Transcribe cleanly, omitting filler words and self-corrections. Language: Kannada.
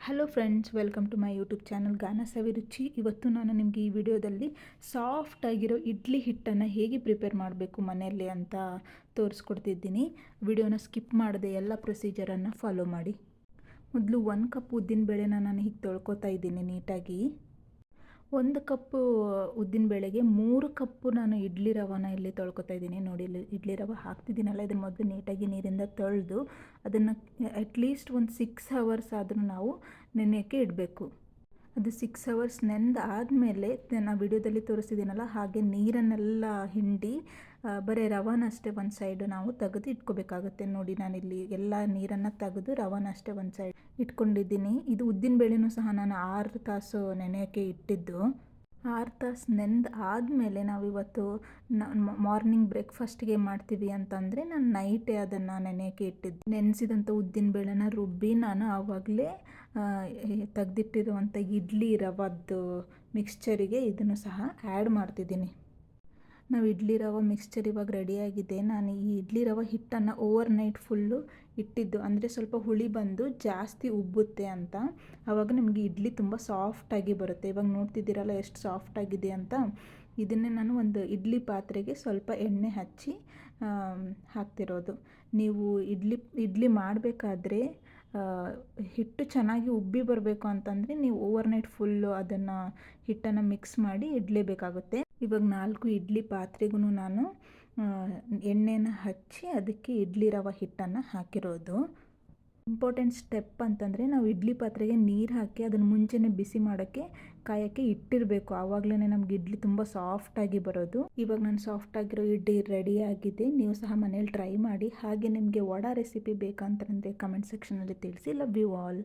Hello friends, welcome to my YouTube channel Gana Saviruchi. ಇವತ್ತು ನಾನು ನಿಮಗೆ ಈ ವಿಡಿಯೋದಲ್ಲಿ ಸಾಫ್ಟಾಗಿರೋ ಇಡ್ಲಿ ಹಿಟ್ಟನ್ನು ಹೇಗೆ ಪ್ರಿಪೇರ್ ಮಾಡಬೇಕು ಮನೆಯಲ್ಲಿ ಅಂತ ತೋರಿಸ್ಕೊಡ್ತಿದ್ದೀನಿ. ವಿಡಿಯೋನ ಸ್ಕಿಪ್ ಮಾಡದೆ ಎಲ್ಲ ಪ್ರೊಸೀಜರನ್ನು ಫಾಲೋ ಮಾಡಿ. ಮೊದಲು 1 ಕಪ್ ಉದ್ದಿನಬೇಳೆನ ನಾನು ಹೀಗೆ ತೊಳ್ಕೊತಾ ಇದ್ದೀನಿ ನೀಟಾಗಿ. 1 ಕಪ್ಪು ಉದ್ದಿನಬೇಳೆಗೆ 3 ಕಪ್ಪು ನಾನು ಇಡ್ಲಿ ರವಾನ ಇಲ್ಲಿ ತೊಳ್ಕೊತಾ ಇದ್ದೀನಿ. ನೋಡಿ, ಇಲ್ಲಿ ಇಡ್ಲಿ ರವೆ ಹಾಕ್ತಿದ್ದೀನಲ್ಲ, ಇದನ್ನು ಮೊದಲು ನೀಟಾಗಿ ನೀರಿಂದ ತೊಳೆದು ಅದನ್ನು ಅಟ್ಲೀಸ್ಟ್ ಒಂದು 6 ಅವರ್ಸ್ ಆದರೂ ನಾವು ನೆನೆಯೋಕ್ಕೆ ಇಡಬೇಕು. ಅದು 6 ಅವರ್ಸ್ ನೆಂದಾದಮೇಲೆ ನಾನು ವಿಡಿಯೋದಲ್ಲಿ ತೋರಿಸಿದ್ದೀನಲ್ಲ ಹಾಗೆ ನೀರನ್ನೆಲ್ಲ ಹಿಂಡಿ ಬರೀ ರವಾನಷ್ಟೇ ಒಂದು ಸೈಡು ನಾವು ತೆಗೆದು ಇಟ್ಕೋಬೇಕಾಗುತ್ತೆ. ನೋಡಿ, ನಾನಿಲ್ಲಿ ಎಲ್ಲ ನೀರನ್ನು ತೆಗೆದು ರವಾನಷ್ಟೇ ಒಂದು ಸೈಡ್ ಇಟ್ಕೊಂಡಿದ್ದೀನಿ. ಇದು ಉದ್ದಿನಬೇಳೆನೂ ಸಹ ನಾನು 6 ತಾಸು ನೆನೆಯೋಕ್ಕೆ ಇಟ್ಟಿದ್ದು. 6 ತಾಸು ಆದಮೇಲೆ ನಾವಿವತ್ತು ಮಾರ್ನಿಂಗ್ ಬ್ರೇಕ್ಫಾಸ್ಟ್ಗೆ ಮಾಡ್ತೀವಿ ಅಂತಂದರೆ ನಾನು ನೈಟೇ ಅದನ್ನು ನೆನೆಯೋಕ್ಕೆ ಇಟ್ಟಿದ್ದು. ನೆನೆಸಿದಂಥ ಉದ್ದಿನಬೇಳೆನ ರುಬ್ಬಿ ನಾನು ಆವಾಗಲೇ ತೆಗೆದಿಟ್ಟಿರುವಂಥ ಇಡ್ಲಿ ರವದ್ದು ಮಿಕ್ಸ್ಚರಿಗೆ ಇದನ್ನು ಸಹ ಆ್ಯಡ್ ಮಾಡ್ತಿದ್ದೀನಿ. ನಾವು ಇಡ್ಲಿ ರವೆ ಮಿಕ್ಸ್ಚರ್ ಇವಾಗ ರೆಡಿಯಾಗಿದೆ. ನಾನು ಈ ಇಡ್ಲಿ ರವೆ ಹಿಟ್ಟನ್ನು ಓವರ್ ನೈಟ್ ಫುಲ್ಲು ಇಟ್ಟಿದ್ದು, ಅಂದರೆ ಸ್ವಲ್ಪ ಹುಳಿ ಬಂದು ಜಾಸ್ತಿ ಉಬ್ಬುತ್ತೆ ಅಂತ. ಆವಾಗ ನಮಗೆ ಇಡ್ಲಿ ತುಂಬ ಸಾಫ್ಟಾಗಿ ಬರುತ್ತೆ. ಇವಾಗ ನೋಡ್ತಿದ್ದೀರಲ್ಲ ಎಷ್ಟು ಸಾಫ್ಟಾಗಿದೆ ಅಂತ. ಇದನ್ನೇ ನಾನು ಒಂದು ಇಡ್ಲಿ ಪಾತ್ರೆಗೆ ಸ್ವಲ್ಪ ಎಣ್ಣೆ ಹಚ್ಚಿ ಹಾಕ್ತಿರೋದು. ನೀವು ಇಡ್ಲಿ ಮಾಡಬೇಕಾದ್ರೆ ಹಿಟ್ಟು ಚೆನ್ನಾಗಿ ಉಬ್ಬಿ ಬರಬೇಕು ಅಂತಂದರೆ ನೀವು ಓವರ್ ನೈಟ್ ಫುಲ್ಲು ಅದನ್ನು ಹಿಟ್ಟನ್ನು ಮಿಕ್ಸ್ ಮಾಡಿ ಇಡಲೇಬೇಕಾಗುತ್ತೆ. ಇವಾಗ 4 ಇಡ್ಲಿ ಪಾತ್ರೆಗೂ ನಾನು ಎಣ್ಣೆನ ಹಚ್ಚಿ ಅದಕ್ಕೆ ಇಡ್ಲಿ ರವೆ ಹಿಟ್ಟನ್ನು ಹಾಕಿರೋದು. ಇಂಪಾರ್ಟೆಂಟ್ ಸ್ಟೆಪ್ ಅಂತಂದರೆ ನಾವು ಇಡ್ಲಿ ಪಾತ್ರೆಗೆ ನೀರು ಹಾಕಿ ಅದನ್ನು ಮುಂಚೆನೇ ಬಿಸಿ ಮಾಡೋಕ್ಕೆ ಕಾಯೋಕ್ಕೆ ಇಟ್ಟಿರಬೇಕು. ಆವಾಗಲೇ ನಮ್ಗೆ ಇಡ್ಲಿ ತುಂಬ ಸಾಫ್ಟಾಗಿ ಬರೋದು. ಇವಾಗ ನಾನು ಸಾಫ್ಟಾಗಿರೋ ಇಡ್ಲಿ ರೆಡಿಯಾಗಿದೆ. ನೀವು ಸಹ ಮನೇಲಿ ಟ್ರೈ ಮಾಡಿ. ಹಾಗೆ ನಿಮಗೆ ವಡಾ ರೆಸಿಪಿ ಬೇಕಂತಂದರೆ ಕಮೆಂಟ್ ಸೆಕ್ಷನಲ್ಲಿ ತಿಳಿಸಿ. Love you all.